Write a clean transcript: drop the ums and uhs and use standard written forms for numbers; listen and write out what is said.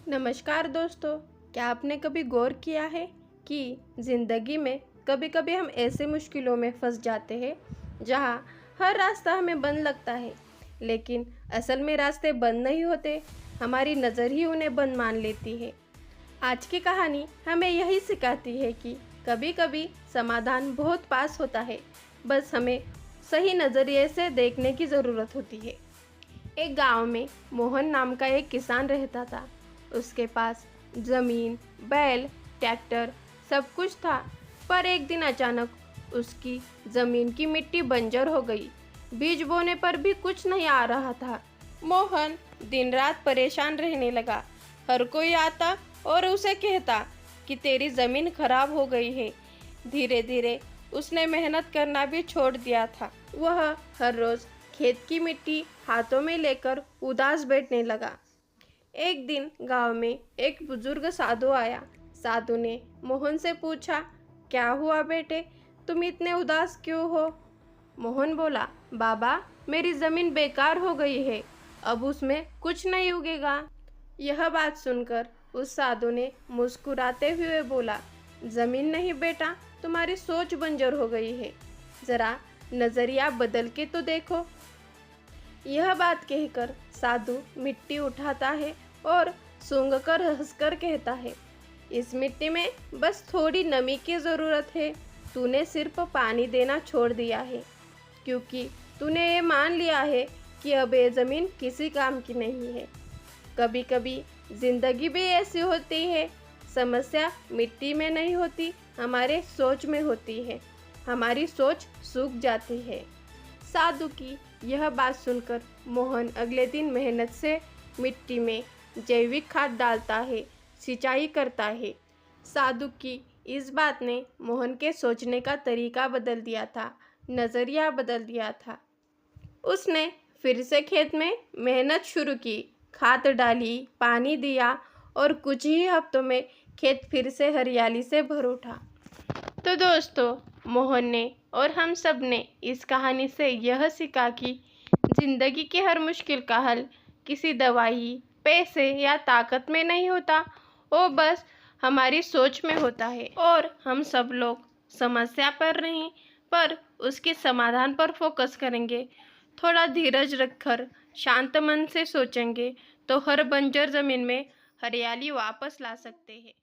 नमस्कार दोस्तों। क्या आपने कभी गौर किया है कि ज़िंदगी में कभी कभी हम ऐसे मुश्किलों में फंस जाते हैं जहाँ हर रास्ता हमें बंद लगता है, लेकिन असल में रास्ते बंद नहीं होते, हमारी नज़र ही उन्हें बंद मान लेती है। आज की कहानी हमें यही सिखाती है कि कभी कभी समाधान बहुत पास होता है, बस हमें सही नज़रिए से देखने की ज़रूरत होती है। एक गांव में मोहन नाम का एक किसान रहता था। उसके पास जमीन, बैल, ट्रैक्टर सब कुछ था, पर एक दिन अचानक उसकी जमीन की मिट्टी बंजर हो गई। बीज बोने पर भी कुछ नहीं आ रहा था। मोहन दिन रात परेशान रहने लगा। हर कोई आता और उसे कहता कि तेरी जमीन खराब हो गई है। धीरे धीरे उसने मेहनत करना भी छोड़ दिया था। वह हर रोज खेत की मिट्टी हाथों में लेकर उदास बैठने लगा। एक दिन गांव में एक बुजुर्ग साधु आया। साधु ने मोहन से पूछा, क्या हुआ बेटे, तुम इतने उदास क्यों हो? मोहन बोला, बाबा, मेरी जमीन बेकार हो गई है, अब उसमें कुछ नहीं उगेगा। यह बात सुनकर उस साधु ने मुस्कुराते हुए बोला, जमीन नहीं बेटा, तुम्हारी सोच बंजर हो गई है, जरा नजरिया बदल के तो देखो। यह बात कहकर साधु मिट्टी उठाता है और सूंघकर हंसकर कहता है, इस मिट्टी में बस थोड़ी नमी की ज़रूरत है। तूने सिर्फ पानी देना छोड़ दिया है, क्योंकि तूने ये मान लिया है कि अब ये ज़मीन किसी काम की नहीं है। कभी कभी ज़िंदगी भी ऐसी होती है। समस्या मिट्टी में नहीं होती, हमारे सोच में होती है। हमारी सोच सूख जाती है। साधु की यह बात सुनकर मोहन अगले दिन मेहनत से मिट्टी में जैविक खाद डालता है, सिंचाई करता है। साधु की इस बात ने मोहन के सोचने का तरीका बदल दिया था, नज़रिया बदल दिया था। उसने फिर से खेत में मेहनत शुरू की, खाद डाली, पानी दिया और कुछ ही हफ्तों में खेत फिर से हरियाली से भर उठा। तो दोस्तों, मोहन ने और हम सब ने इस कहानी से यह सीखा कि जिंदगी की हर मुश्किल का हल किसी दवाई, पैसे या ताकत में नहीं होता, वो बस हमारी सोच में होता है। और हम सब लोग समस्या पर नहीं, पर उसके समाधान पर फोकस करेंगे, थोड़ा धीरज रखकर शांत मन से सोचेंगे, तो हर बंजर जमीन में हरियाली वापस ला सकते हैं।